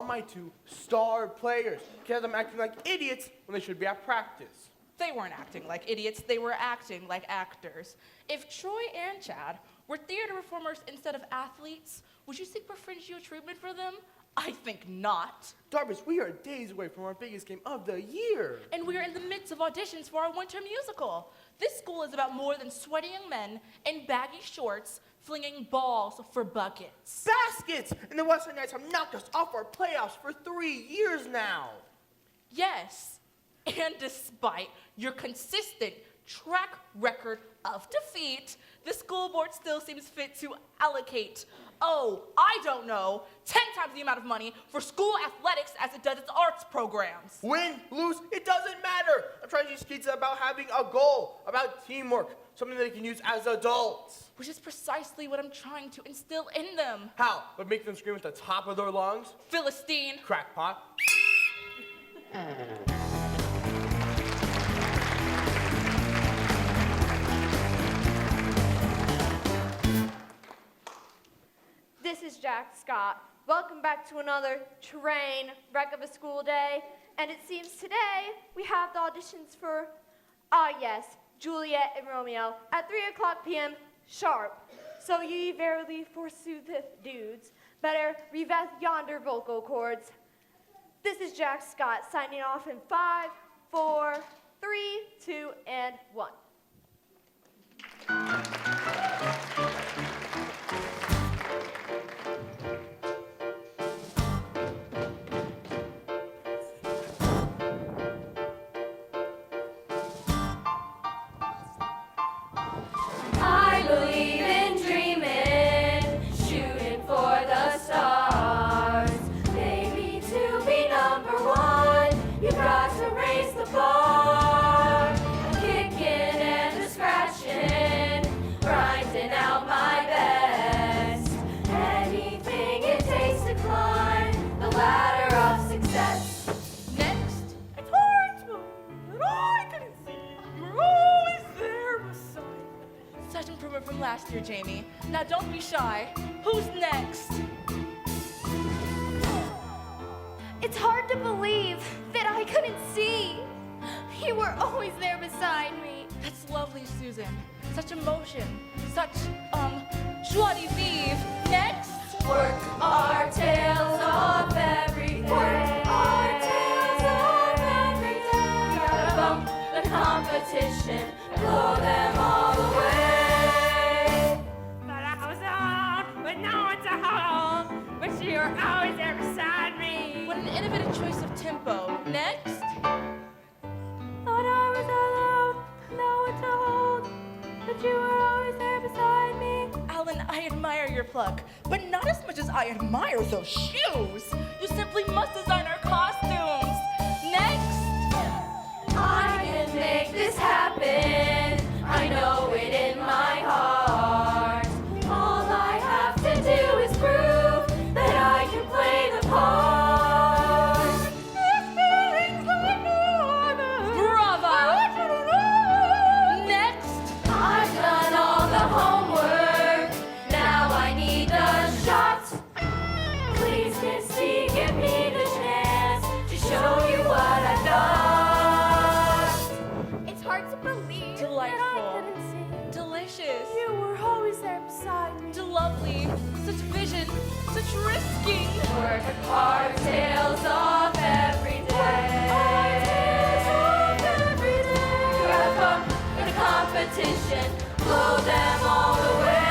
my two star players. Can't have them acting like idiots when they should be at practice. They weren't acting like idiots, they were acting like actors. If Troy and Chad were theater performers instead of athletes, would you seek preferential treatment for them? I think not. Darvish, we are days away from our biggest game of the year. And we are in the midst of auditions for our winter musical. This school is about more than sweaty young men in baggy shorts flinging balls for buckets. Baskets! And the Western Knights have knocked us off our playoffs for 3 years now. Yes, and despite your consistent track record of defeat, the school board still seems fit to allocate, I don't know, 10 times the amount of money for school athletics as it does its arts programs. Win, lose, it doesn't matter. I'm trying to teach kids about having a goal, about teamwork, something they can use as adults. Which is precisely what I'm trying to instill in them. How? But make them scream at the top of their lungs? Philistine. Crackpot. This is Jack Scott. Welcome back to another train wreck of a school day. And it seems today we have the auditions for, yes, Juliet and Romeo at 3:00 p.m. sharp. So ye verily forsootheth dudes, better reveth yonder vocal cords. This is Jack Scott signing off in 5, 4, 3, 2, and 1. I believe in dreaming, shooting for the stars. Baby, to be number one, you got to raise the bar. Kicking and a scratching, grinding out my best. Anything it takes to climb the ladder of success. Next, it's hard to believe that I couldn't see you're always there beside me. Such improvement from last year, Jamie. Now don't be shy. Who's next? It's hard to believe that I couldn't see. You were always there beside me. That's lovely, Susan. Such emotion. Such, joie de vivre. Next. Work our tails off every day. Work our tails off every day. Gotta bump the competition, blow them all away. Thought I was alone, but no one's at home. Wish you were always there beside me. What an innovative choice of tempo. Next. Thought I was alone, no one's at home. But you were always there beside me. Alan, I admire your pluck, but not as much as I admire those shoes. You simply must design our costumes. Next. I can make this happen. I know it in my heart. All I have to do is prove that I can play the part. This feeling's like no other. Bravo. I want you to know. Next. I've done all the homework. Now I need the shot. Please, Misty, give me the chance to show you what I've got. It's hard to believe Delightful. that I couldn't see. Delicious. You were always there beside me. Lovely. Such vision. Such risking. Work our tails off every day. Grab up in the competition, blow them all away.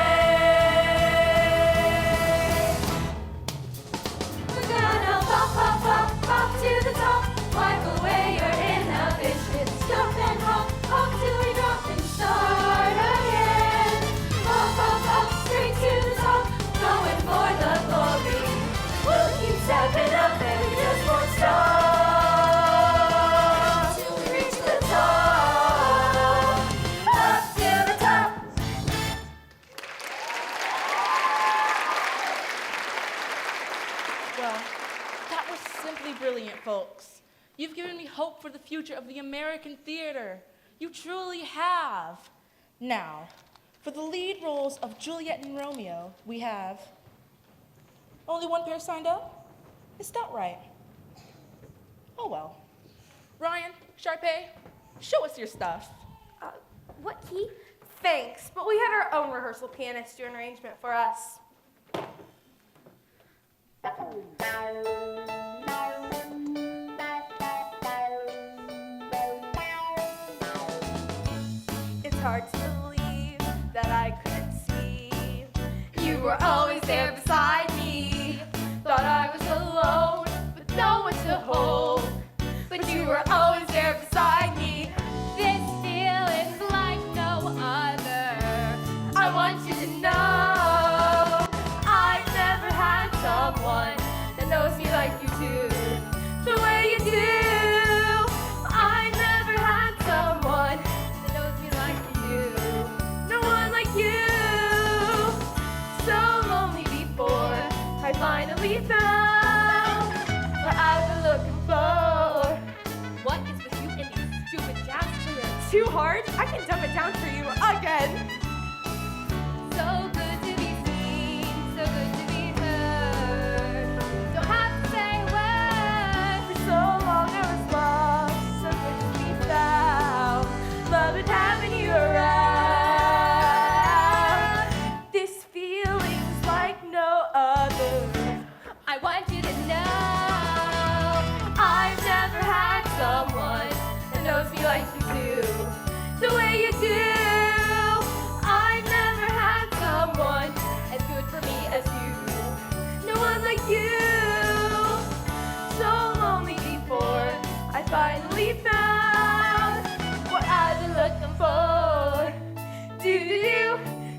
We're gonna pop, pop, pop, pop to the top. Wipe away your inhibitions. Jump and hop till we drop and start again. Pop, pop, pop, straight to the top, going for the glory. We'll keep stepping up and we just won't stop till we reach the top. Up to the top. Well, that was simply brilliant, folks. You've given me hope for the future of the American theater. You truly have. Now, for the lead roles of Juliet and Romeo, we have only one pair signed up? Is that right? Oh well. Ryan, Sharpay, show us your stuff. What key? Thanks, but we had our own rehearsal pianist do an arrangement for us. It's hard to believe that I couldn't see. You were always there beside me. Thought I was alone, with no one to hold. But you were always there beside me. This feeling's like no other. I want you to know I've never had someone that knows me like you do, the way you do. I've never had someone that knows me like you do, no one like you. So lonely before I finally found what I've been looking for. What is with you and these stupid jazz players? Too hard? I can dumb it down for you again. So good to be seen, so good to be heard. Don't have to say a word. For so long I was lost, so good to be found. Loving having you around. This feeling's like no other. I want you to know I've never had someone that knows me like you do, the way you do. I've never had someone as good for me as you, no one like you. So lonely before I finally found what I've been looking for. Do do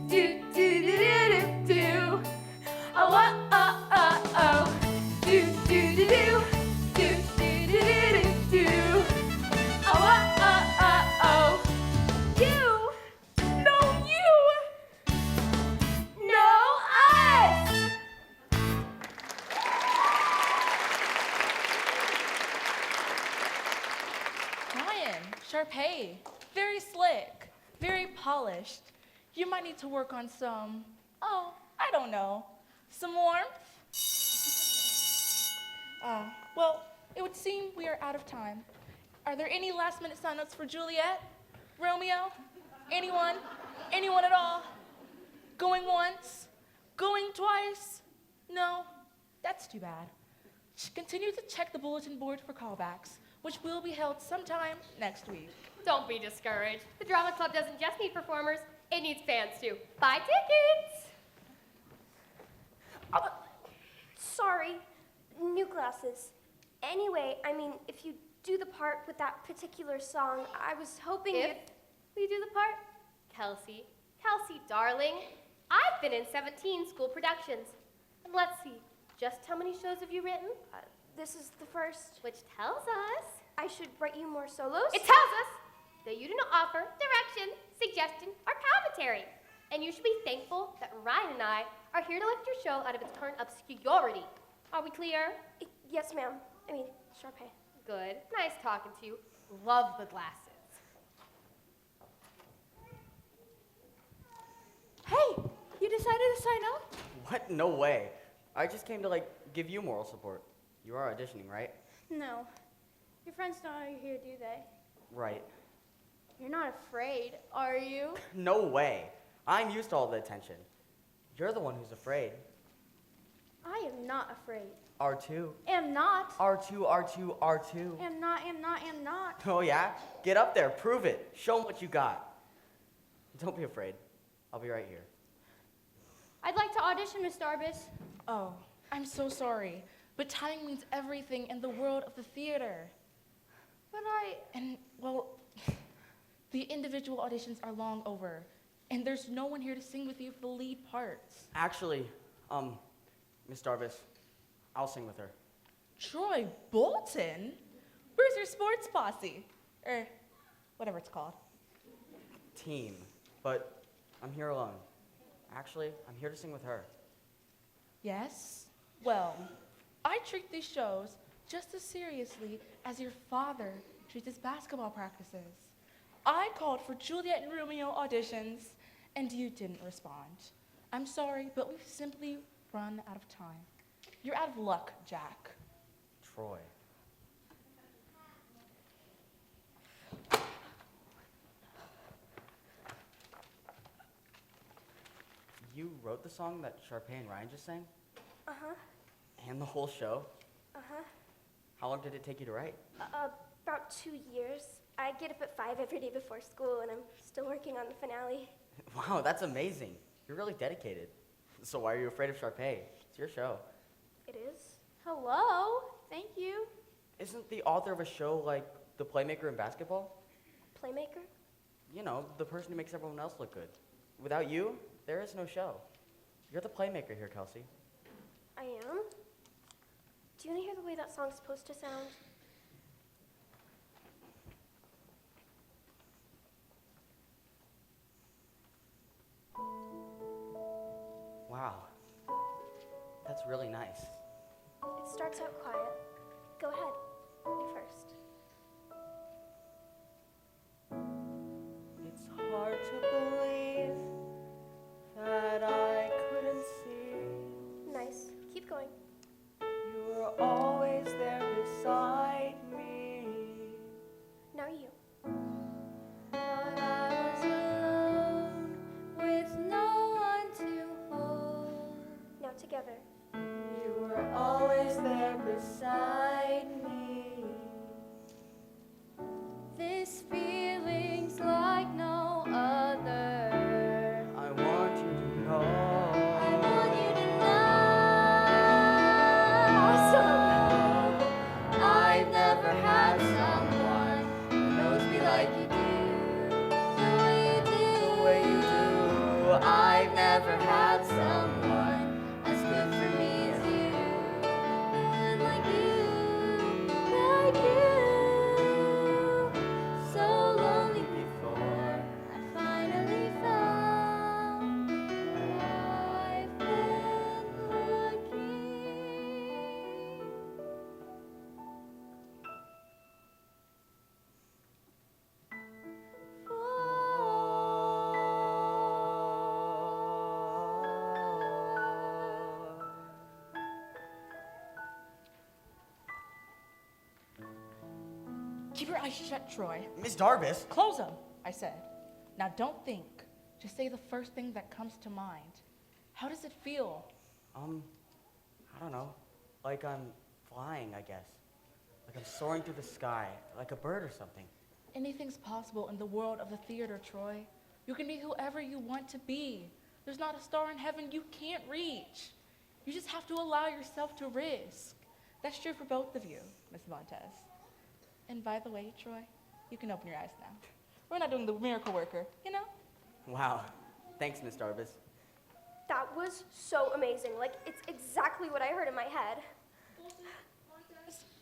do do do do do do. Oh oh oh oh. Do do do do do do do do do. Oh oh oh oh. You, no you, no us. Ryan, Sharpay, very slick, very polished. You might need to work on some, I don't know, some warmth? Well, it would seem we are out of time. Are there any last-minute sign-ups for Juliet? Romeo? Anyone? Anyone at all? Going once? Going twice? No? That's too bad. Continue to check the bulletin board for callbacks, which will be held sometime next week. Don't be discouraged. The drama club doesn't just need performers, it needs fans too. Buy tickets! Sorry, new glasses. Anyway, I mean, if you do the part with that particular song, I was hoping If you'd... we do the part, Kelsey, darling, I've been in 17 school productions. And let's see, just how many shows have you written? This is the first. Which tells us, I should write you more solos? it tells us that you do not offer direction, suggestion, or commentary. And you should be thankful that Ryan and I are here to lift your show out of its current obscurity. Are we clear? Yes, ma'am. I mean, Sharpay. Good. Nice talking to you. Love the glasses. Hey, you decided to sign up? What? No way. I just came to, give you moral support. You are auditioning, right? No. Your friends don't know you're here, do they? Right. You're not afraid, are you? No way. I'm used to all the attention. You're the one who's afraid. I am not afraid. R2. Am not. R2, R2, R2. Am not, am not, am not. Oh, yeah? Get up there. Prove it. Show them what you got. Don't be afraid. I'll be right here. I'd like to audition, Miss Darbus. Oh, I'm so sorry, but timing means everything in the world of the theater. But And, well, the individual auditions are long over, and there's no one here to sing with you for the lead parts. Actually, Miss Darbus, I'll sing with her. Troy Bolton? Where's your sports posse? Or whatever it's called. Team. But I'm here alone. Actually, I'm here to sing with her. Yes? Well, I treat these shows just as seriously as your father treats his basketball practices. I called for Juliet and Romeo auditions, and you didn't respond. I'm sorry, but we've simply run out of time. You're out of luck, Jack. Troy. You wrote the song that Sharpay and Ryan just sang? Uh-huh. And the whole show? Uh-huh. How long did it take you to write? About 2 years. I get up at 5 every day before school, and I'm still working on the finale. Wow, that's amazing. You're really dedicated. So why are you afraid of Sharpay? It's your show. It is? Hello. Thank you. Isn't the author of a show like the playmaker in basketball? Playmaker? You know, the person who makes everyone else look good. Without you, there is no show. You're the playmaker here, Kelsey. I am? Do you want to hear the way that song's supposed to sound? Wow. That's really nice. It starts out quiet. Go ahead. You first. It's hard to believe that I couldn't see. Nice. Keep going. You were always there beside me. Now you. But I was alone with no one to hold. Now together. You were always there beside me. This feeling's like no other. I want you to know. I want you to know. I've never had someone who knows me like you do. The way you do. The way you do. I've never had someone as good for me as you. And like you. So lonely before I finally found what I've been looking Keep your eyes shut, Troy. Miss Darbus. Close them, I said. Now don't think. Just say the first thing that comes to mind. How does it feel? I don't know. Like I'm flying, I guess. Like I'm soaring through the sky, like a bird or something. Anything's possible in the world of the theater, Troy. You can be whoever you want to be. There's not a star in heaven you can't reach. You just have to allow yourself to risk. That's true for both of you, Miss Montez. And by the way, Troy, you can open your eyes now. We're not doing the miracle worker, you know? Wow. Thanks, Miss Darbus. That was so amazing. Like, it's exactly what I heard in my head.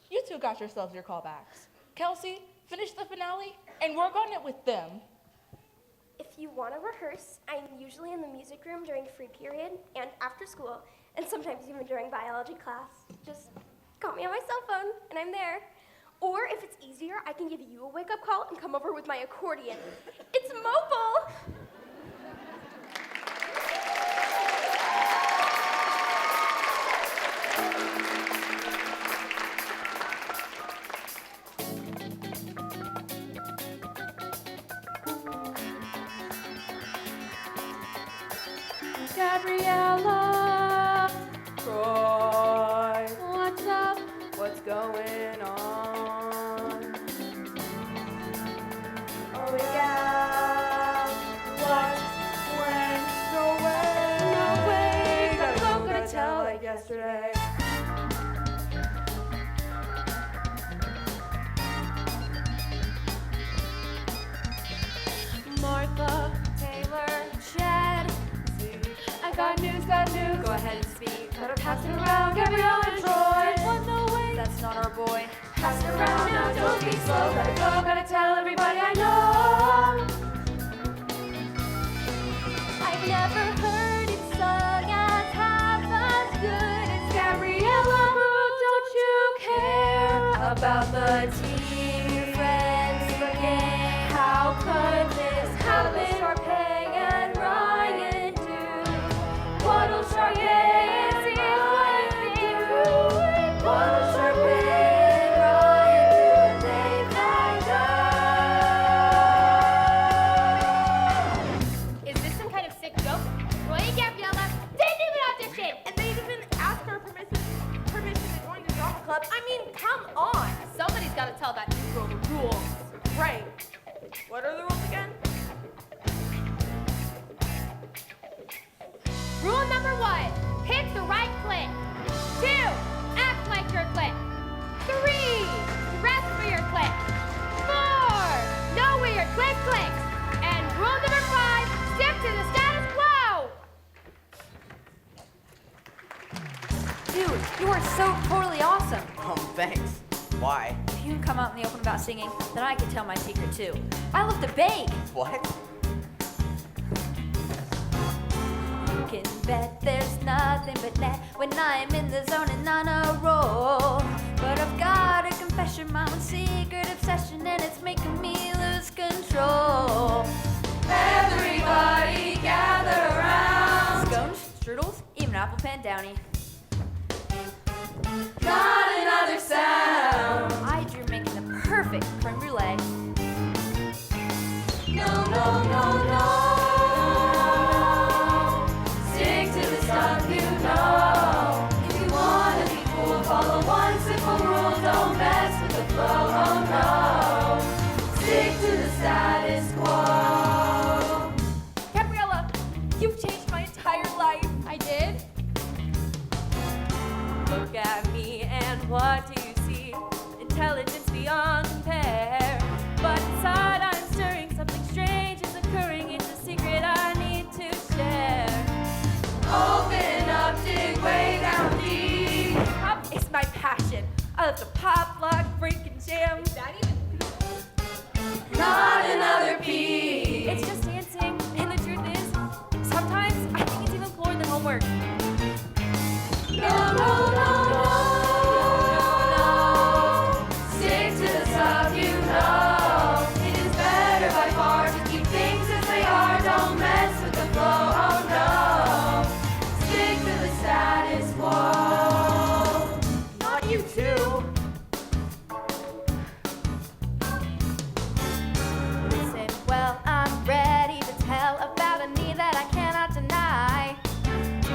You two got yourselves your callbacks. Kelsey, finish the finale and work on it with them. If you want to rehearse, I'm usually in the music room during free period and after school, and sometimes even during biology class. Just call me on my cell phone, and I'm there. Or if it's easier, I can give you a wake-up call and come over with my accordion. It's mobile! Gabriella, Troy, what's up? what's going on? Oh yeah. What went so well? No way, Gotta I'm go, gonna gotta tell like yesterday. Martha, Taylor, Chad, I got news, go ahead and speak. Better pass it around, Gabrielle and Troy. What, no way, that's not our boy. Pass it around now, don't be slow. Gotta go, gotta tell everybody I know. I've never heard it sung as half as good as Gabriella. Don't you care about the team your friends forget? How could this happen? Sharpay and Ryan do? What'll Sharpay and Ryan do? What'll Sharpay club. I mean, come on. Somebody's got to tell that new girl the rules. Right. What are the rules again? Rule number 1, pick the right click. 2, act like your click. 3, dress for your click. 4, know where your click clicks. And rule number 5, stick to the status quo. Dude, you are so totally awesome. Thanks. Why? If you can come out in the open about singing, then I can tell my secret too. I love to bake. What? You can bet there's nothing but net when I'm in the zone and on a roll. But I've got a confession, my own secret obsession, and it's making me lose control. Everybody gather around. Scones, strudels, even apple pan downy. Not another sound. I dream making the perfect creme brulee. No, no, no, no. Stick to the stuff you know. If you wanna be cool, follow one simple rule. Don't mess with the flow, oh no. Stick to the status quo. Gabriella, you've changed my entire life. I did? Look at me and what do you see? Intelligence beyond compare. But inside I'm stirring, something strange is occurring. It's a secret I need to share. Open up, dig way down deep. Pop is my passion. I love to pop, lock, break, and jam. That even? Not another beat. It's just dancing, and the truth is, sometimes I think it's even cooler than homework. No, no, no, no, no. Stick to the stuff you know. It is better by far to keep things as they are. Don't mess with the flow, oh no. Stick to the status quo. Not you too. Listen, well, I'm ready to tell about a need that I cannot deny.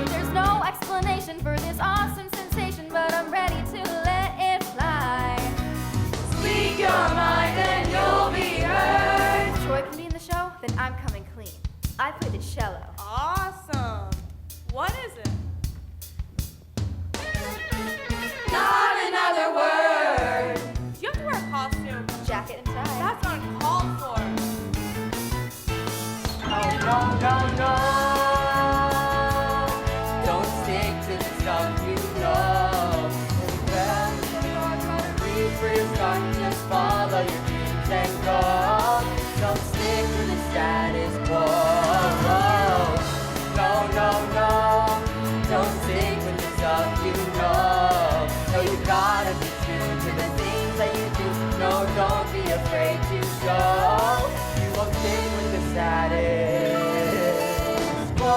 There's no explanation for this awesome sensation, but I'm ready to let it fly. Speak your mind and you'll be heard. If Troy can be in the show, then I'm coming clean. I play the cello. Awesome. What is it? Not another word. Do you have to wear a costume? Jacket and tie. That's uncalled for. No, no, no, no. Don't stick to the stuff you know. Well, if you are trying to reach for your start, just follow your dreams and go. Don't stick to the status quo. No, no, no. Don't stick with the stuff you know. No, you gotta be true to the things that you do. No, don't be afraid to show. You won't stick with the status quo.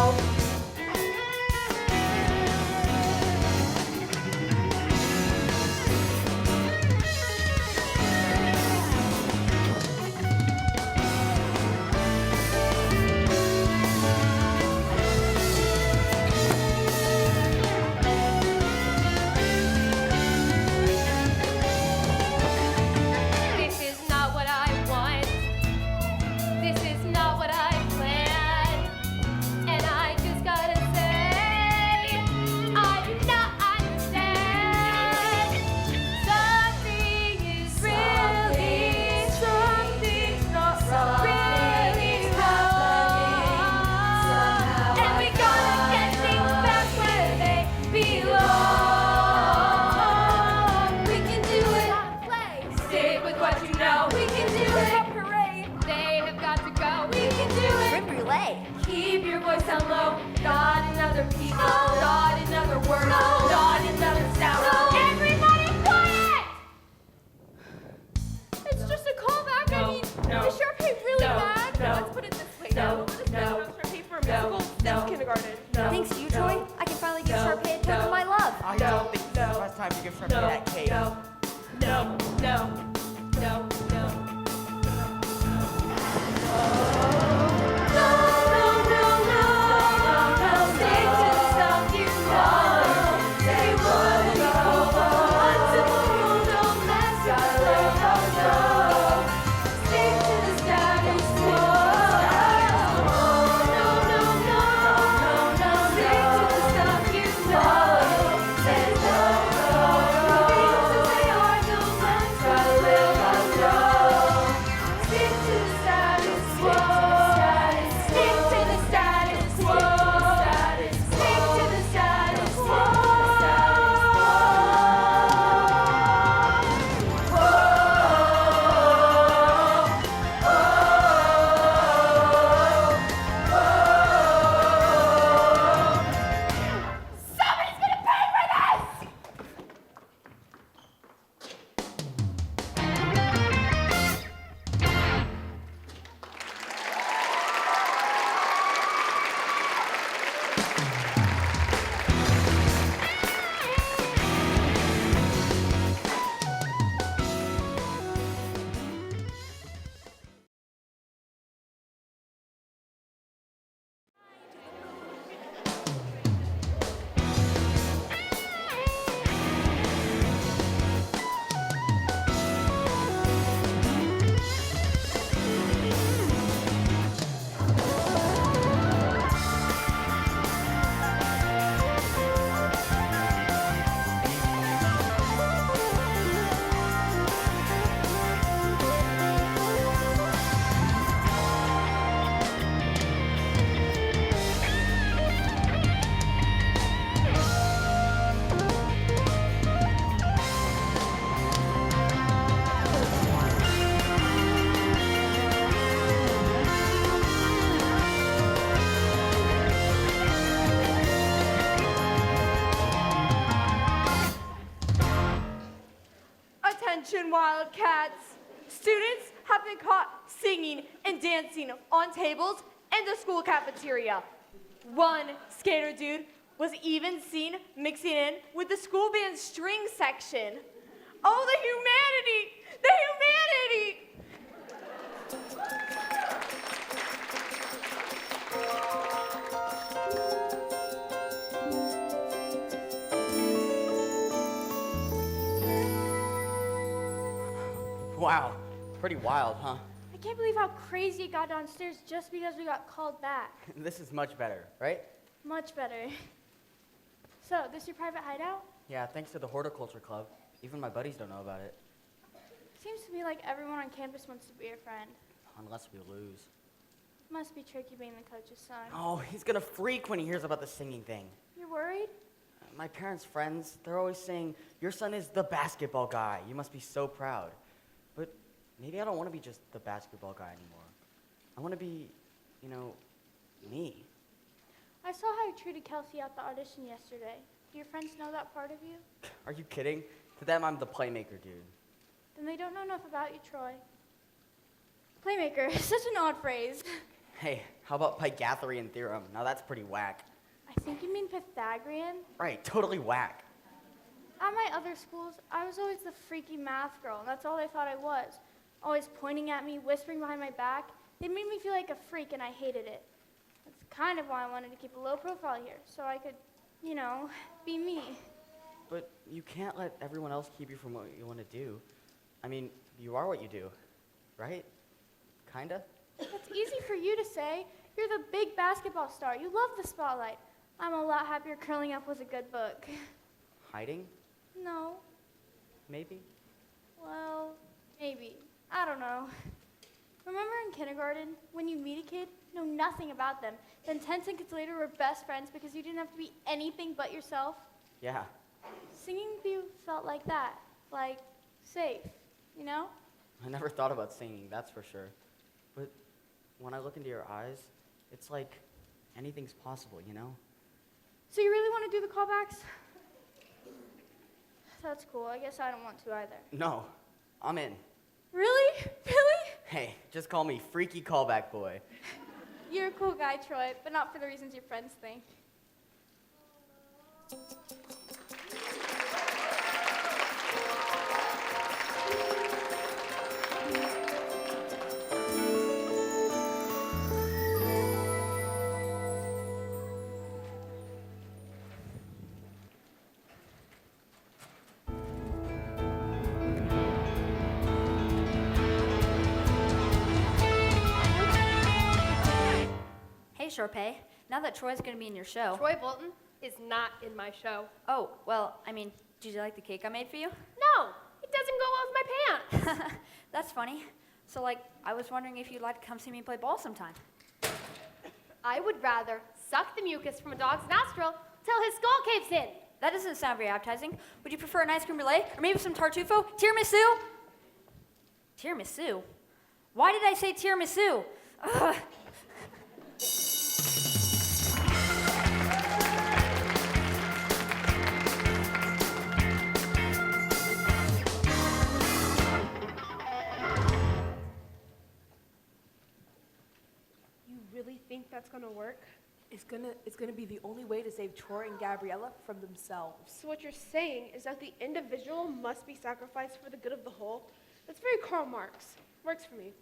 This is not what I want. This is not what I planned. And I just gotta say, I do not understand. Something is really, something's not really wrong. And we gotta get things back where they belong. We can do it. Stick with what you know. We can do it. Parade. They have got to go. We can do it. Creme brulee. Keep your voice down low. Not another people. Not another word. Not another sound. Everybody quiet! It's just a callback. I mean, is your pay really bad? Let's put it this way. No, the standards for pay for musical since kindergarten. Thanks to you, Troy, I can finally give Sharpay a token of my love. I don't think this is the first time you give Sharpay that cake. No, no, no, no. Stick to the stuff you know. Say what you know. One simple Attention, Wildcats! Students have been caught singing and dancing on tables in the school cafeteria. One skater dude was even seen mixing in with the school band's string section. Oh, the humanity! The humanity! Wow, pretty wild, huh? I can't believe how crazy it got downstairs just because we got called back. This is much better, right? Much better. So, this your private hideout? Yeah, thanks to the horticulture club. Even my buddies don't know about it. Seems to me like everyone on campus wants to be your friend. Unless we lose. Must be tricky being the coach's son. Oh, he's gonna freak when he hears about the singing thing. You're worried? My parents' friends, they're always saying, your son is the basketball guy. You must be so proud. But maybe I don't want to be just the basketball guy anymore. I want to be, me. I saw how you treated Kelsey at the audition yesterday. Do your friends know that part of you? Are you kidding? To them, I'm the playmaker, dude. Then they don't know enough about you, Troy. Playmaker, such an odd phrase. Hey, how about Pythagorean theorem? Now that's pretty whack. I think you mean Pythagorean. Right, totally whack. At my other schools, I was always the freaky math girl, and that's all they thought I was. Always pointing at me, whispering behind my back. They made me feel like a freak, and I hated it. That's kind of why I wanted to keep a low profile here, so I could, be me. But you can't let everyone else keep you from what you want to do. I mean, you are what you do, right? Kinda? That's easy for you to say. You're the big basketball star. You love the spotlight. I'm a lot happier curling up with a good book. Hiding? No. Maybe? Well, maybe. I don't know. Remember in kindergarten, when you meet a kid, know nothing about them, then 10 seconds later we're best friends because you didn't have to be anything but yourself? Yeah. Singing with you felt like that. Like, safe, I never thought about singing, that's for sure. But when I look into your eyes, it's like anything's possible, So you really want to do the callbacks? That's cool. I guess I don't want to either. No, I'm in. Really? Really? Hey, just call me Freaky Callback Boy. You're a cool guy, Troy, but not for the reasons your friends think. Hey, Sharpay. Now that Troy's going to be in your show. Troy Bolton is not in my show. Oh, well, did you like the cake I made for you? No, it doesn't go well with my pants. That's funny. So, I was wondering if you'd like to come see me play ball sometime. I would rather suck the mucus from a dog's nostril till his skull caves in. That doesn't sound very appetizing. Would you prefer an ice cream brulee? Or maybe some tartufo? Tiramisu? Tiramisu? Why did I say tiramisu? Ugh. You really think that's gonna work? It's gonna be the only way to save Troy and Gabriella from themselves. So what you're saying is that the individual must be sacrificed for the good of the whole? That's very Karl Marx. Works for me.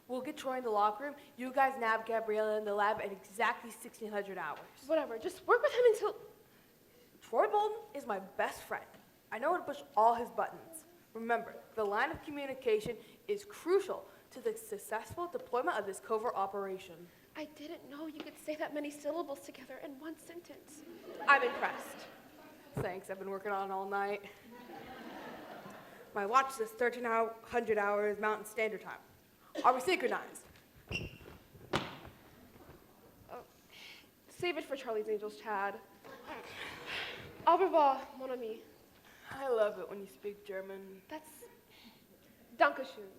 We'll get Troy in the locker room. You guys nab Gabriella in the lab at exactly 1600 hours. Whatever, just work with him until... Troy Bolton is my best friend. I know how to push all his buttons. Remember, the line of communication is crucial to the successful deployment of this covert operation. I didn't know you could say that many syllables together in one sentence. I'm impressed. Thanks, I've been working on it all night. My watch says 1300 hours Mountain Standard Time. Are we synchronized? Save it for Charlie's Angels, Chad. Au revoir, mon ami. I love it when you speak German. That's Dankeschön.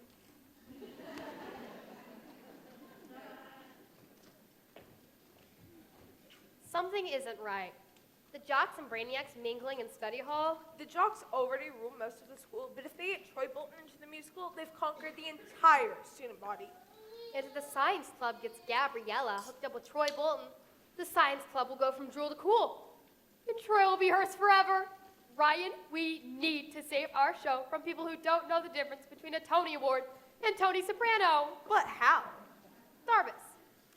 Something isn't right. The jocks and brainiacs mingling in study hall. The jocks already rule most of the school, but if they get Troy Bolton into the musical, they've conquered the entire student body. And if the science club gets Gabriella hooked up with Troy Bolton, the science club will go from drool to cool. And Troy will be hers forever. Ryan, we need to save our show from people who don't know the difference between a Tony Award and Tony Soprano. But how? Darbus,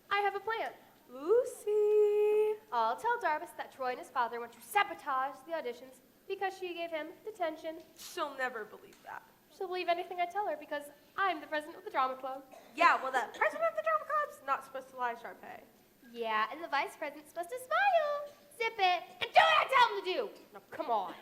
I have a plan. Lucy. I'll tell Darbus that Troy and his father want to sabotage the auditions because she gave him detention. She'll never believe that. She'll believe anything I tell her because I'm the president of the drama club. Yeah, well, the president of the drama club's not supposed to lie, Sharpay. Yeah, and the vice president's supposed to smile, zip it, and do what I tell him to do. Now, come on.